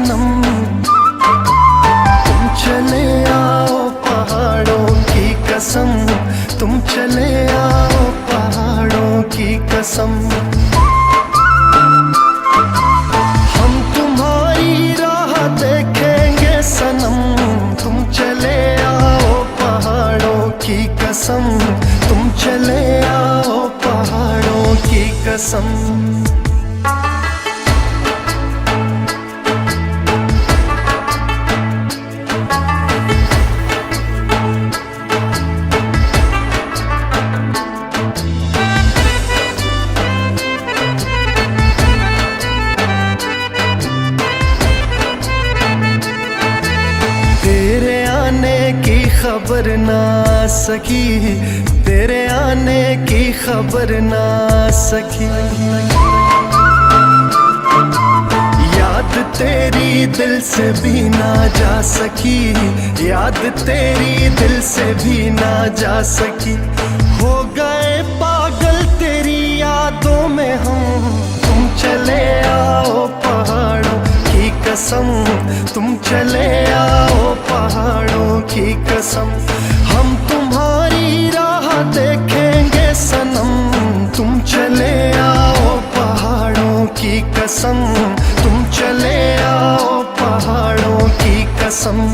सनम, तुम चले आओ पहाड़ों की कसम, तुम चले आओ पहाड़ों की कसम। हम तुम्हारी राह देखेंगे सनम, तुम चले आओ पहाड़ों की कसम, तुम चले आओ पहाड़ों की कसम। तेरे आने की खबर ना सकी, तेरे आने की खबर ना सकी। याद तेरी दिल से भी ना जा सकी, याद तेरी दिल से भी ना जा सकी। हो गए पागल तेरी यादों में हम, तुम चले आओ पहाड़ों की कसम, तुम चले आओ पहाड़ों की कसम। हम तुम्हारी राह देखेंगे सनम, तुम चले आओ पहाड़ों की कसम, तुम चले आओ पहाड़ों की कसम।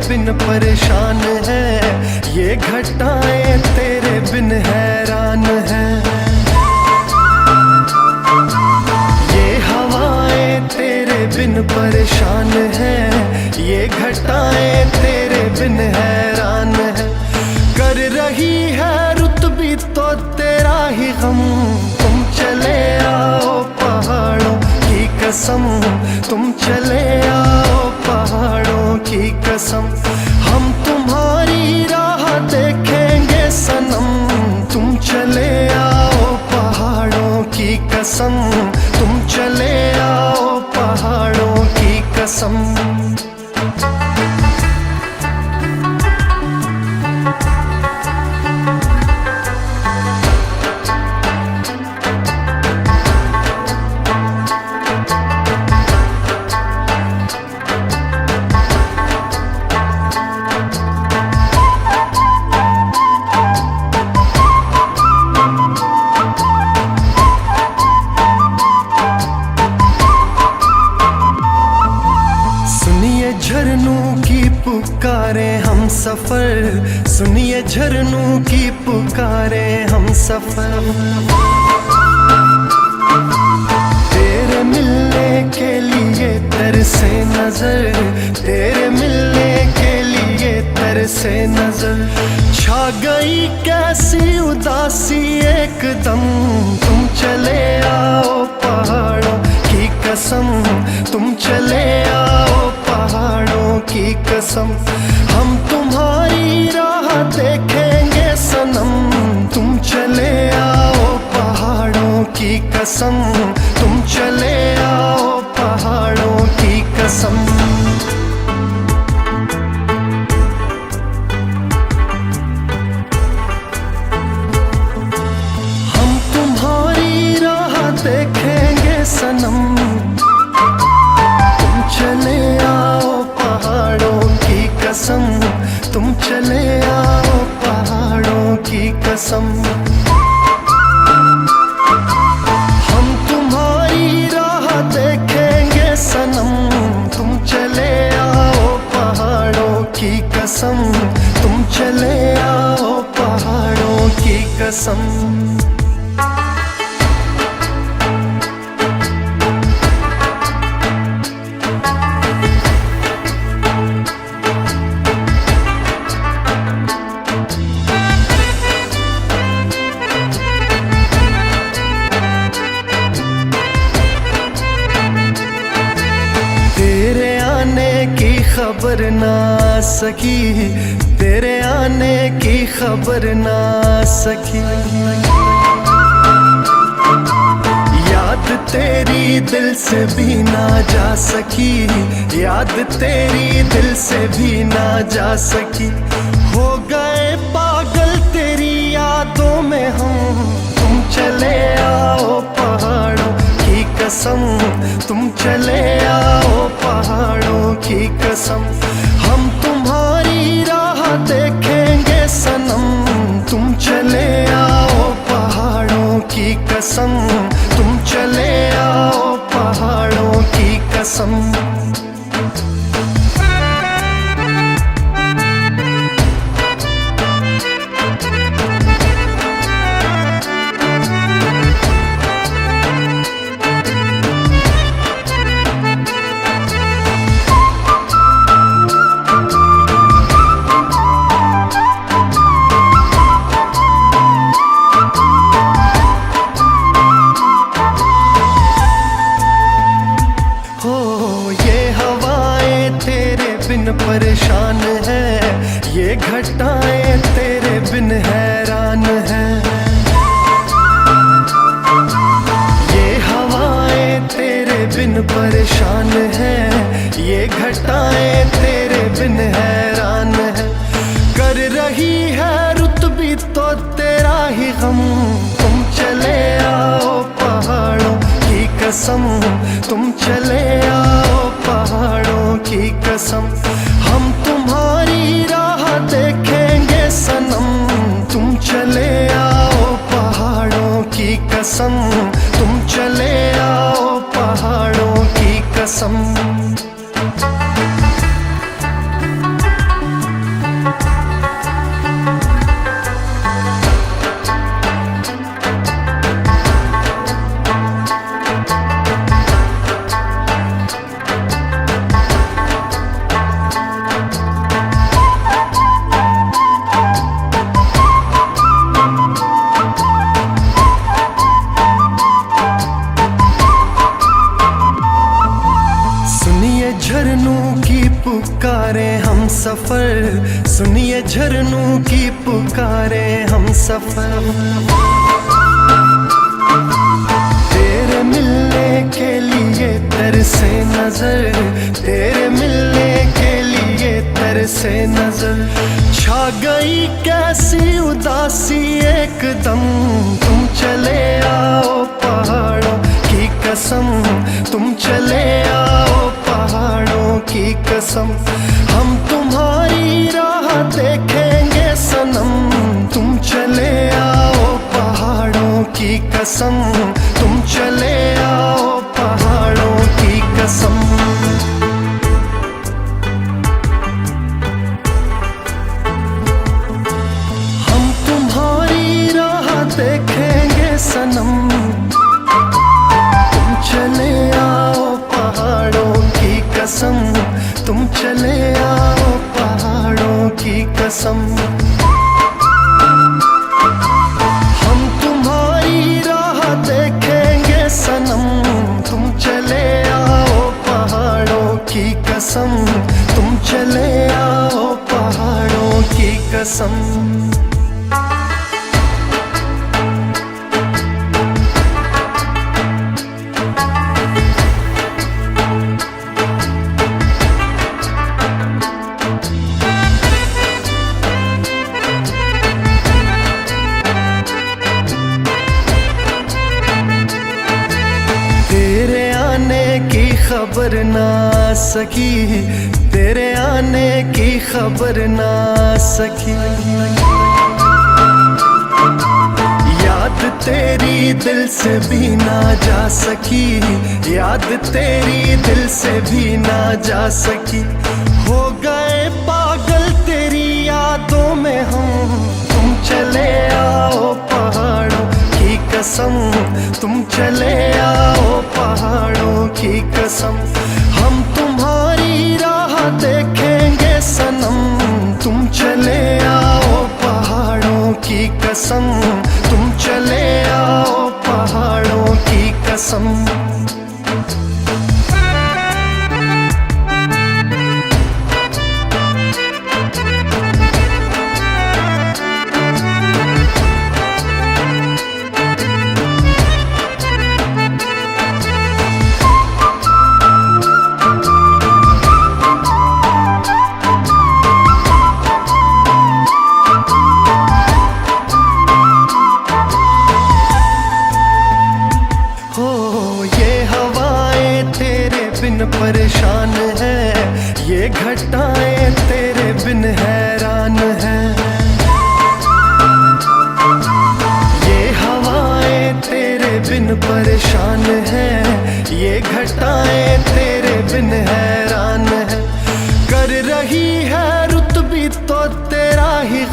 बिन परेशान है, ये घटाएं तेरे बिन हैरान है। ये हवाएं तेरे बिन परेशान है, ये घटाएं तेरे बिन हैरान है। कर रही है रुत भी तो तेरा ही गम, तुम चले आओ पहाड़ों की कसम, तुम चले आओ पहाड़ों की कसम। हम तुम्हारी राह देखेंगे सनम, तुम चले आओ पहाड़ों की कसम, तुम चले आओ पहाड़ों की कसम। झरनों की पुकारे हम सफर, सुनिए झरनों की पुकारे हम सफर। तेरे मिलने के लिए तरसे नजर, तेरे मिलने के लिए तरसे नजर। छा गई कैसी उदासी एकदम, तुम चले आओ पहाड़ों की कसम, तुम चले आओ पहाड़ों की कसम। हम तुम्हारी राह देखेंगे सनम, तुम चले आओ पहाड़ों की कसम, तुम चले आओ पहाड़ों की कसम। हम तुम्हारी राह देखेंगे सनम, तुम चले आओ पहाड़ों की कसम, तुम चले आओ पहाड़ों की कसम। हम तुम्हारी राह देखेंगे सनम, तुम चले आओ पहाड़ों की कसम, तुम चले आओ पहाड़ों की कसम। खबर ना सकी, तेरे आने की खबर ना सकी। याद तेरी दिल से भी ना जा सकी, याद तेरी दिल से भी ना जा सकी। हो गए पागल तेरी यादों में हम, तुम चले आओ पहाड़ों की कसम, तुम चले आओ पहाड़ों की कसम। हम तुम्हारी राह देखेंगे सनम, तुम चले आओ पहाड़ों की कसम, तुम चले आओ पहाड़ों की कसम। परेशान है ये घटाएं तेरे बिन हैरान है, ये हवाएं तेरे बिन परेशान है, ये घटाएं तेरे बिन हैरान है। कर रही है रुत भी तो तेरा ही गम, तुम चले आओ पहाड़ों की कसम, तुम चले आओ पहाड़ों की कसम। हम तुम्हारी राह देखेंगे सनम, तुम चले आओ पहाड़ों की कसम, तुम चले आओ पहाड़ों की कसम। झरनों की पुकारे हम सफर, सुनिए झरनों की पुकारे हम सफर। तेरे मिलने के लिए तरसे नजर, तेरे मिलने के लिए तरसे नजर। छा गई कैसी उदासी एकदम, तुम चले आओ पहाड़ों की कसम, तुम चले आओ पहाड़ों की कसम। हम तुम्हारी राह देखेंगे सनम, तुम चले आओ पहाड़ों की कसम, तुम चले आओ पहाड़ों की कसम। हम तुम्हारी राह देखेंगे सनम, तुम चले आओ पहाड़ों की कसम, तुम चले आओ पहाड़ों की कसम। हम तुम्हारी राह देखेंगे सनम, तुम चले आओ पहाड़ों की कसम, तुम चले आओ पहाड़ों की कसम। खबर ना सकी, तेरे आने की खबर ना सकी। याद तेरी दिल से भी ना जा सकी, याद तेरी दिल से भी ना जा सकी। हो गए पागल तेरी यादों में हम, तुम चले आओ पहाड़ों की कसम, तुम चले आओ पहाड़ों की कसम। हम तुम्हारी राह देखेंगे सनम, तुम चले आओ पहाड़ों की कसम, तुम चले आओ पहाड़ों की कसम।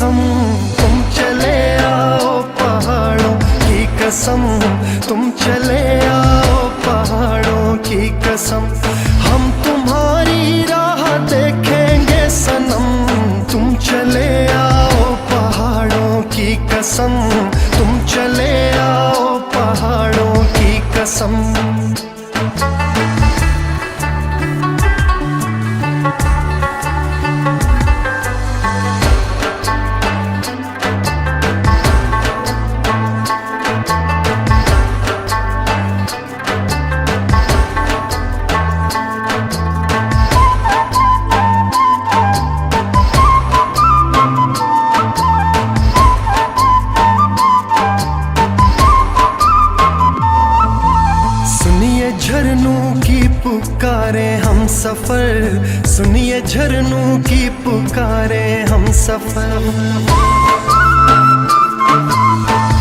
गम, तुम चले आओ पहाड़ों की कसम, तुम चले आओ पहाड़ों की कसम। हम तुम्हारी राह देखेंगे सनम, तुम चले आओ पहाड़ों की कसम, तुम चले आओ पहाड़ों की कसम। झरनों की पुकारे हम सफर, सुनिए झरनों की पुकारे हम सफर।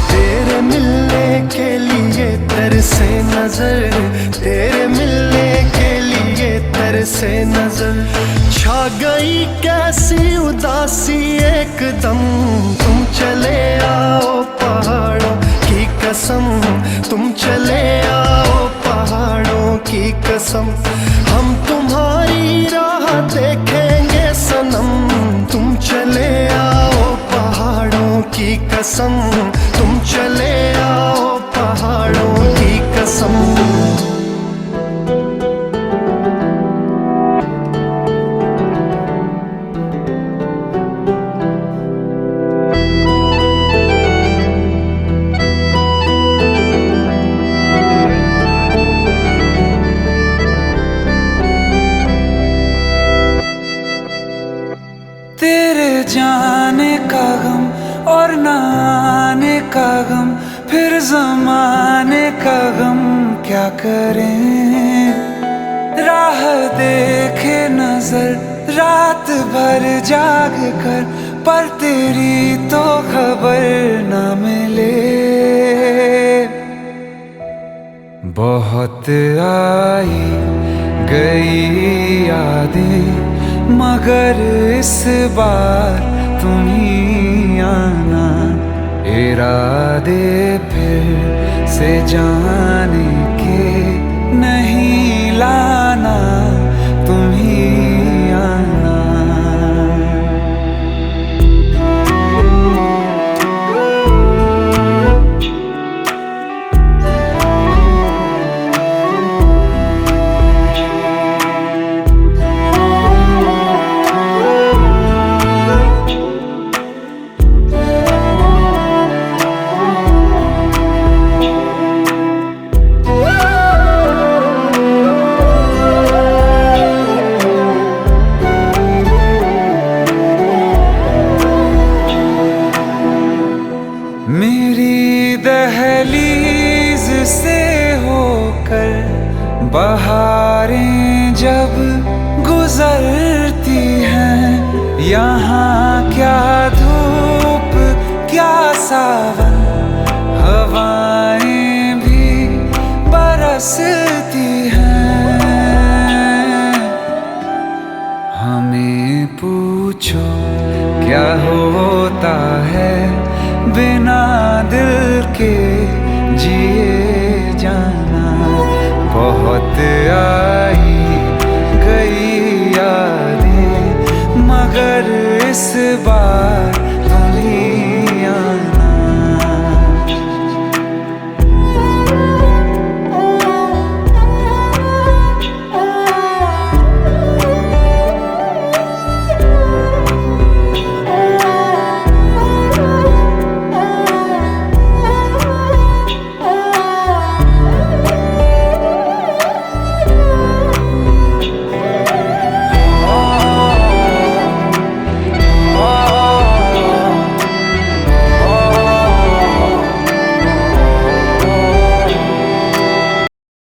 तेरे मिलने के लिए तरसे नजर, तेरे मिलने के लिए तरसे नजर। छा गई कैसी उदासी एकदम, तुम चले आओ पहाड़ों की कसम, तुम चले आओ पहाड़ों की कसम। हम तुम्हारी राह देखेंगे सनम, तुम चले आओ पहाड़ों की कसम, तुम चले आओ पहाड़ों की कसम। तेरे जाने का गम और न आने का गम, फिर ज़माने का गम क्या करें। राह देखे नजर रात भर जाग कर, पर तेरी तो खबर न मिले। बहुत आई गई यादें, मगर इस बार तुम ही आना। इरादे फिर से जाने के नहीं लाना, तुम ही आना। मेरी दहलीज से होकर बहारें जब गुजरती हैं, यहाँ क्या धूप क्या सावन, हवाएं भी बरसती हैं। हमें पूछो क्या होता है बिना दिल के जिए जाना। बहुत आई गई यादें, मगर इस बार